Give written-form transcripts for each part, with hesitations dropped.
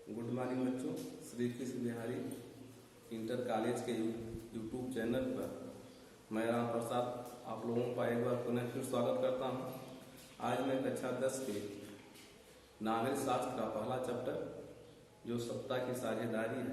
Good morning बच्चों। Shri Krishna Bihari inter college के YouTube channel पर मैं राम प्रसाद आप लोगों का एक बार पुनः फिर स्वागत करता हूं। आज मैं कक्षा 10 के नागरिक शास्त्र का पहला चैप्टर जो सत्ता की साझेदारी है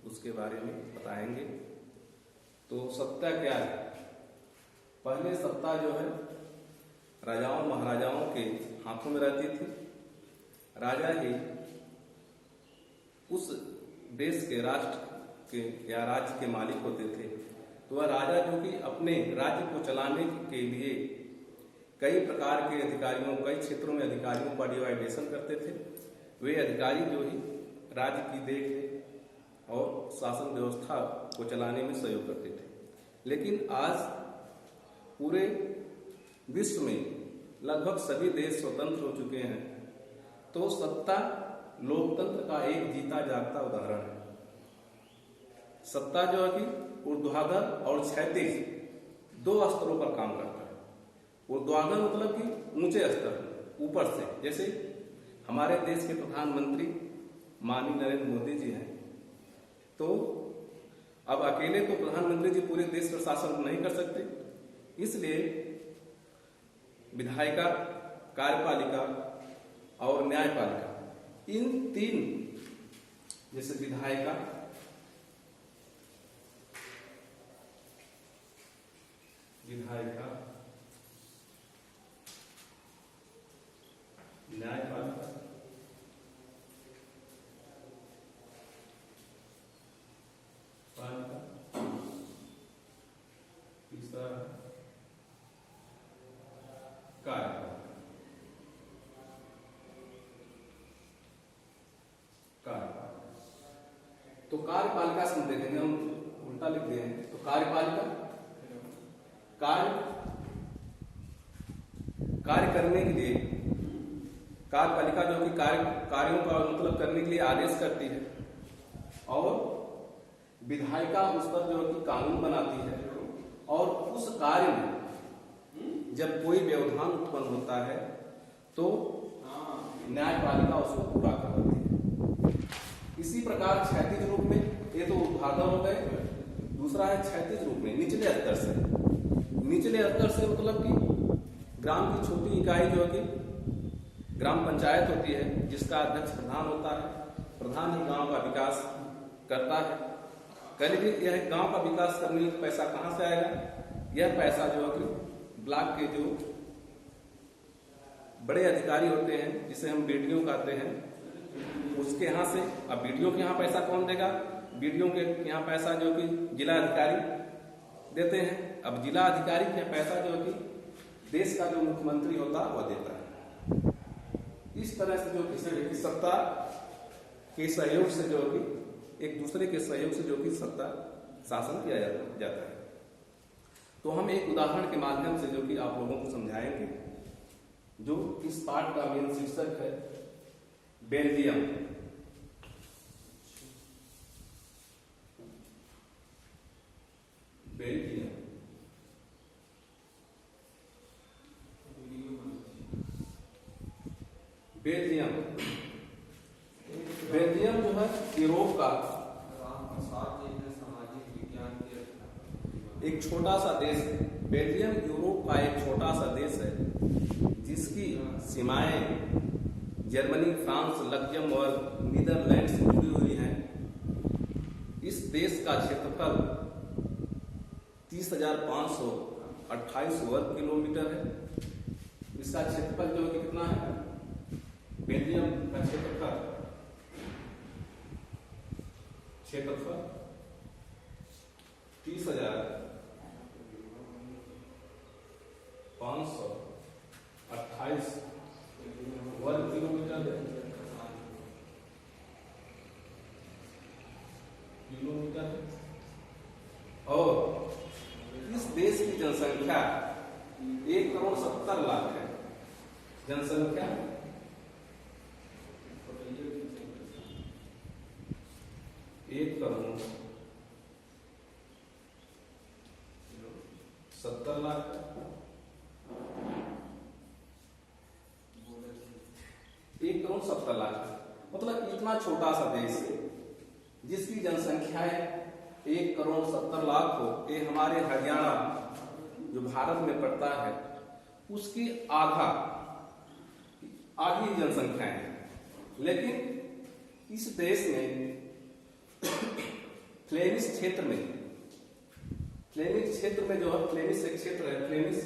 उसके बारे में बताएंगे। तो सत्ता क्या है? पहले सत्ता जो है राजाओं महाराजाओं के हाथों में रहती थी। राजा ही उस देश के राष्ट्र के या राज्य के मालिक होते थे। तो वह राजा जो कि अपने राज्य को चलाने के लिए कई प्रकार के अधिकारियों, कई क्षेत्रों में अधिकारियों का डिवाइडेशन करते थे। वे अधिकारी जो ही राज्य की देखरेख और शासन व्यवस्था को चलाने में सहयोग करते थे। लेकिन आज पूरे विश्व में लगभग सभी देश स्वतंत्र हो चुके हैं। तो सत्ता लोकतंत्र का एक जीता जागता उदाहरण है। सत्ता जो है कि ऊर्ध्वाधर और क्षैतिज दो स्तरों पर काम करता है। ऊर्ध्वाधर मतलब कि ऊंचे स्तर, ऊपर से, जैसे हमारे देश के प्रधानमंत्री माननीय नरेंद्र मोदी जी हैं। तो अब अकेले तो प्रधानमंत्री जी पूरे देश पर शासन नहीं कर सकते, इसलिए विधायिका, कार्यपालिका और न्यायपालिका, इन तीन, जैसे विधायिका, न्यायपालिका, पालिका, तीसरा कार्यपालिका। तो कार्यपालिका से हम देखेंगे, हम उल्टा लिख दिए हैं। तो कार्यपालिका कार्य करने के लिए, कार्यपालिका जो कि कार्यों का मतलब करने के लिए आदेश करती है, और विधायिका उस पर जो कि कानून बनाती है, और उस कार्य में जब कोई व्यवधान उत्पन्न होता है तो न्यायपालिका उसको पूरा करती है। इसी प्रकार क्षैतिज रूप में, ये तो ऊर्ध्वाधर हो गए, दूसरा है क्षैतिज रूप में निचले स्तर से। निचले स्तर से मतलब कि ग्राम की छोटी इकाई जो कि ग्राम पंचायत होती है, जिसका अध्यक्ष प्रधान होता है। प्रधान ही गांव का विकास करता है। कह लीजिए यह गांव का विकास करने के पैसा कहां से आएगा? यह पैसा जो है कि ब्लॉक के जो बड़े अधिकारी होते हैं, जिसे हम बीडीओ कहते हैं, उसके यहां से। अब बीडीओ के यहां पैसा कौन देगा? बीडीओ के यहां पैसा जो कि जिला अधिकारी देते हैं। अब जिला अधिकारी के पैसा जो कि देश का जो मुख्यमंत्री होता है वह देता है। इस तरह से जो कि सत्ता के सहयोग से जो कि एक दूसरे के सहयोग से जो कि सत्ता शासन किया जाता है। तो हम एक उदाहरण के माध्यम से जो कि आप लोगों को समझाएंगे, जो इस पाठ का मेन शीर्षक है बेल्जियम। बेल्जियम बेल्जियम बेल्जियम जो है यूरोप का एक छोटा सा देश है। बेल्जियम यूरोप का एक छोटा सा देश है, जिसकी सीमाएं जर्मनी, फ्रांस, लक्जमबर्ग, नीदरलैंड से जुड़ी हुई हैं। इस देश का क्षेत्रफल 30,528 वर्ग किलोमीटर है। इसका क्षेत्रफल जो कि कितना है? बेल्जियम का क्षेत्रफल 30,528 वर्ग किलोमीटर है। और इस देश की जनसंख्या 1,70,00,000 है। जनसंख्या 1,70,00,000 1,70,00,000 मतलब इतना छोटा सा देश जिसकी जनसंख्या 1,70,00,000 हो, ये हमारे हरियाणा जो भारत में पड़ता है उसकी आधी जनसंख्या है। लेकिन इस देश में फ्लेमिश क्षेत्र में जो है, फ्लेमिश एक क्षेत्र है, फ्लेमिश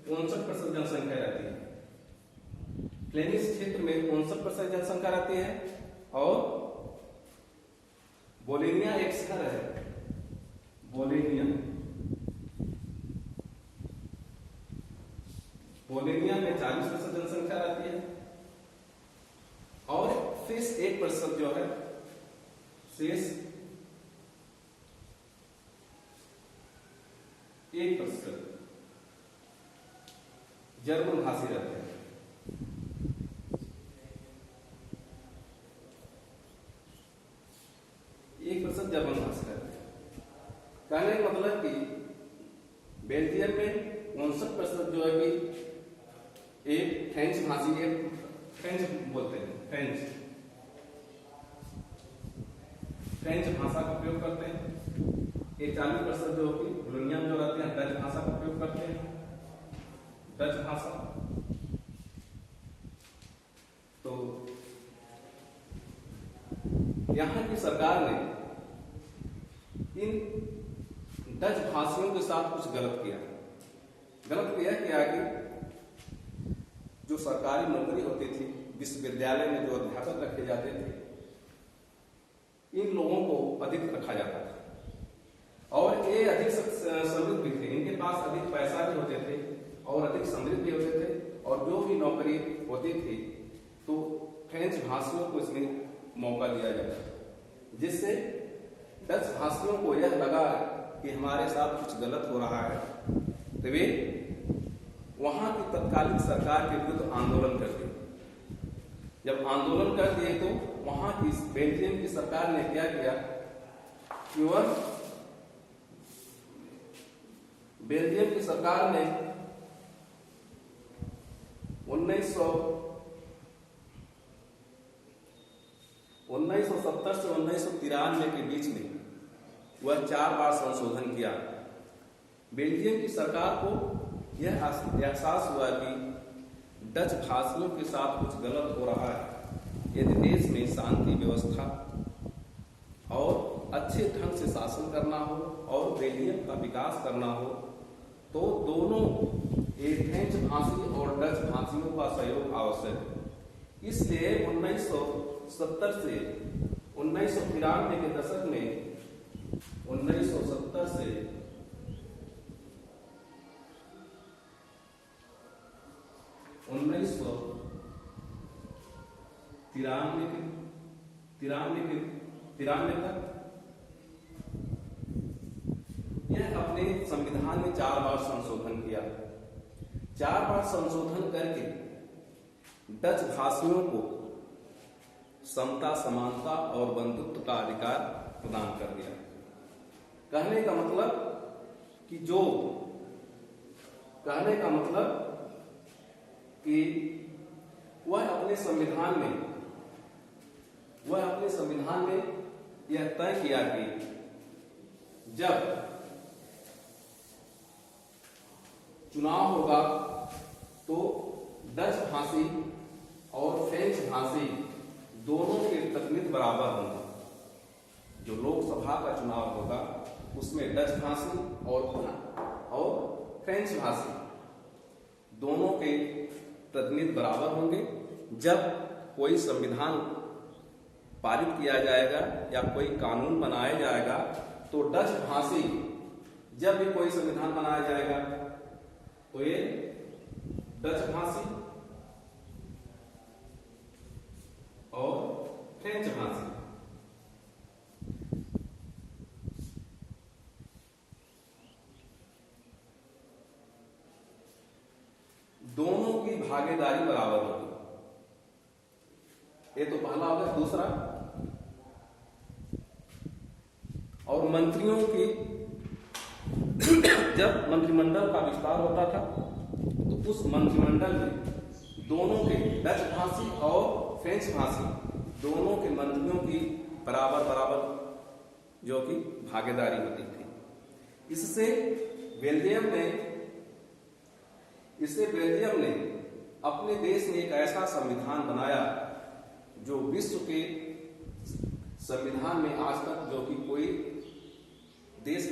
59% जनसंख्या रहती है। फ्लेमिश क्षेत्र में 59% जनसंख्या रहती है। और बोलोनिया एक शहर है, बोलोनिया में 40% जनसंख्या रहती है। और शेष 1% जो है, शेष 1% जर्मन भाषी रहते हैं। जर्मन भाषी रहते हैं। कहने का मतलब कि बेल्जियम में 59% जो है कि एक फ्रेंच भाषी है, फ्रेंच बोलते हैं, फ्रेंच भाषा का प्रयोग करते हैं। 40% जो कि बोलोनिया में जो रहते हैं डच भाषा का प्रयोग करते हैं, डच भाषा। तो यहाँ की सरकार ने इन डच भाषियों के साथ कुछ गलत किया कि जो सरकारी नौकरी होती थी, विश्वविद्यालय में जो अध्यापक रखे जाते थे, इन लोगों को अधिक रखा जाता था और ये अधिक समृद्ध भी थे, इनके पास अधिक पैसा भी होते थे और अधिक समृद्ध भी होते थे। और जो भी नौकरी होती थी तो फ्रेंच भाषियों को इसमें मौका दिया जाता था, जिससे डच भाषियों को यह लगा कि हमारे साथ कुछ गलत हो रहा है। तो वे वहां की तत्कालीन सरकार के विरुद्ध आंदोलन कर दिए। जब आंदोलन कर दिए तो वहां की बेल्जियम की सरकार ने क्या किया कि वह बेल्जियम की सरकार ने 1970 से 1993 के बीच में वह 4 बार संशोधन किया। बेल्जियम की सरकार को यह एहसास हुआ कि डच भाषियों के साथ कुछ गलत हो रहा है। यदि देश में शांति व्यवस्था और अच्छे ढंग से शासन करना हो और बेल्जियम का विकास करना हो तो दोनों फ्रेंच भाषी और डच भाषियों का सहयोग आवश्यक है। इसलिए 1970 से 1993 के दशक में 1970 से 1993 तक यह अपने संविधान में 4 बार संशोधन किया। 4 बार संशोधन करके डच भाषियों को समता, समानता और बंधुत्व का अधिकार प्रदान कर दिया। कहने का मतलब कि वह अपने संविधान में यह तय किया कि जब चुनाव होगा तो डच भाषी और फ्रेंच भाषी दोनों के प्रतिनिधि बराबर होंगे। जो लोकसभा का चुनाव होगा उसमें डच भाषी और फ्रेंच भाषी दोनों के प्रतिनिधि बराबर होंगे। जब कोई संविधान पारित किया जाएगा या कोई कानून बनाया जाएगा तो डच भाषी, जब भी कोई संविधान बनाया जाएगा तो ये डच भाषी और फ्रेंच भाषी दोनों की भागीदारी बराबर होगी। ये तो पहला हो गया। दूसरा, और मंत्रियों की जब मंत्रिमंडल का विस्तार होता था उस मंत्रिमंडल में दोनों के डच भाषी और फ्रेंच भाषी दोनों के मंत्रियों की बराबर बराबर जो कि भागीदारी होती थी। इससे बेल्जियम ने अपने देश में एक ऐसा संविधान बनाया जो विश्व के संविधान में आज तक जो कि कोई देश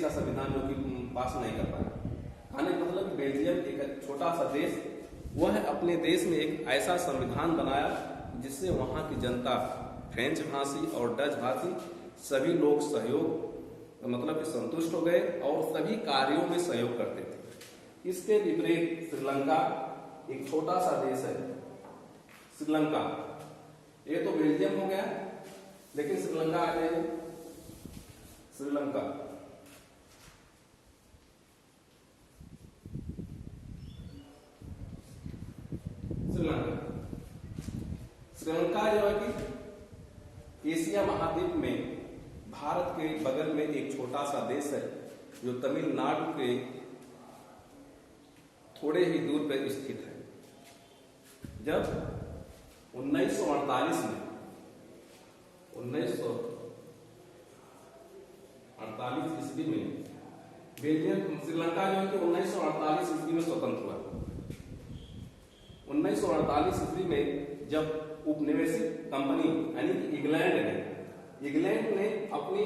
का संविधान जो कि पास नहीं कर पाया। कहने का मतलब बेल्जियम एक छोटा सा देश, वह अपने देश में एक ऐसा संविधान बनाया जिससे वहां की जनता फ्रेंच भाषी और डच भाषी सभी लोग सहयोग मतलब कि संतुष्ट हो गए और सभी कार्यों में सहयोग करते थे। इसके विपरीत श्रीलंका एक छोटा सा देश है। श्रीलंका, ये तो बेल्जियम हो गया, लेकिन श्रीलंका आ जाइए। श्रीलंका जो है कि एशिया महाद्वीप में भारत के बगल में एक छोटा सा देश है जो तमिलनाडु के थोड़े ही दूर पर स्थित है। जब 1948 ईस्वी में बेल्जियम श्रीलंका जो है कि 1948 ईस्वी में स्वतंत्र हुआ। 1948 ईस्वी में जब उपनिवेशिक कंपनी यानी कि इंग्लैंड ने अपनी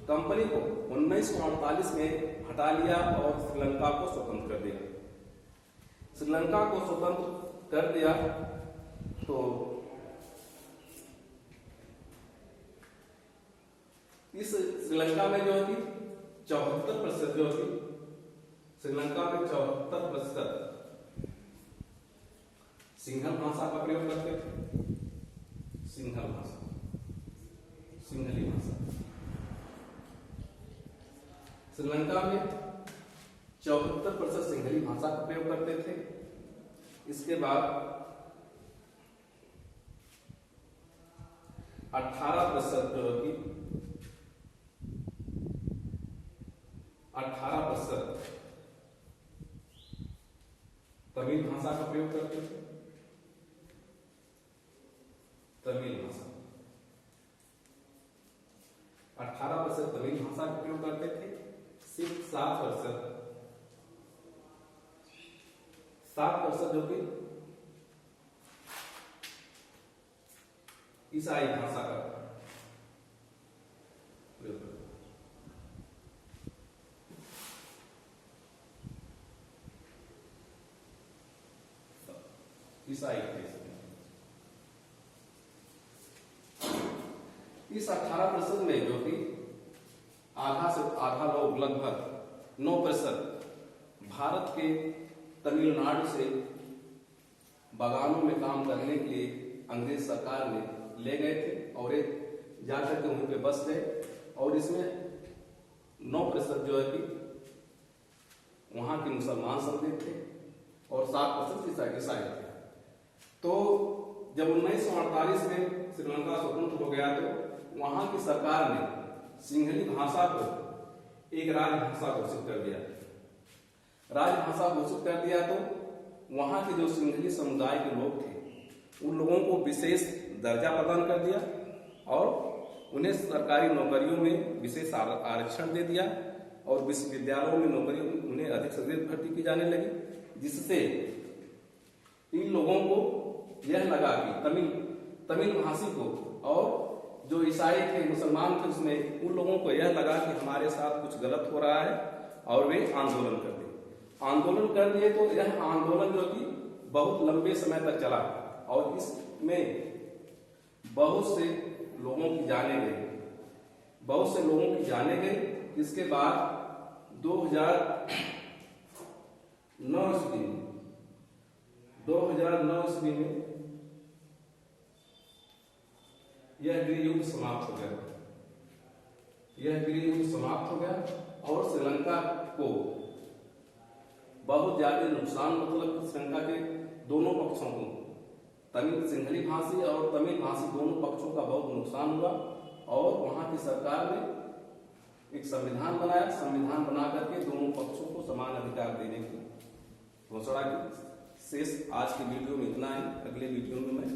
कंपनी को 1948 में हटा लिया और श्रीलंका को स्वतंत्र कर दिया। श्रीलंका को स्वतंत्र कर दिया तो इस श्रीलंका में जो है कि 74% जो है श्रीलंका में 74% सिंहल भाषा का प्रयोग करते थे। सिंहली भाषा श्रीलंका में 74% सिंहली भाषा का प्रयोग करते थे। इसके बाद 18% जो कि 18% तमिल भाषा का प्रयोग करते थे। तमिल भाषा 18% तमिल भाषा का प्रयोग करते थे। सिर्फ 7% जो कि ईसाई भाषा का प्रयोग करते थे। ईसाई इस 18% में जो कि आधा से आधा लोग लगभग 9% भारत के तमिलनाडु से बागानों में काम करने के लिए अंग्रेज सरकार ने ले गए थे और एक जाकर के वहीं पे बस गए और इसमें 9% जो है कि वहां के मुसलमान समझे थे और 7% ईसाई थे। तो जब 1948 में श्रीलंका स्वतंत्र हो गया तो वहां की सरकार ने सिंहली भाषा को एक राजभाषा घोषित कर दिया। राजभाषा घोषित कर दिया तो वहां के जो सिंहली समुदाय के लोग थे उन लोगों को विशेष दर्जा प्रदान कर दिया और उन्हें सरकारी नौकरियों में विशेष आरक्षण दे दिया और विश्वविद्यालयों में नौकरियों उन्हें अधिक से अधिक भर्ती की जाने लगी, जिससे इन लोगों को यह लगा कि तमिल भाषी को और जो ईसाई थे मुसलमान थे उसमें उन लोगों को यह लगा कि हमारे साथ कुछ गलत हो रहा है और वे आंदोलन कर दिए। आंदोलन कर दिए तो यह आंदोलन जो कि बहुत लंबे समय तक चला और इसमें बहुत से लोगों की जाने गई। इसके बाद 2009 ईस्वी में यह गृहयुद्ध समाप्त हो गया और श्रीलंका को बहुत ज्यादा नुकसान मतलब श्रीलंका के दोनों पक्षों को तमिल सिंहली भाषी और तमिल भाषी दोनों पक्षों का बहुत नुकसान हुआ और वहां की सरकार ने एक संविधान बनाया। संविधान बना करके दोनों पक्षों को समान अधिकार देने की घोषणा की। शेष आज की वीडियो में इतना ही। अगले वीडियो में मैं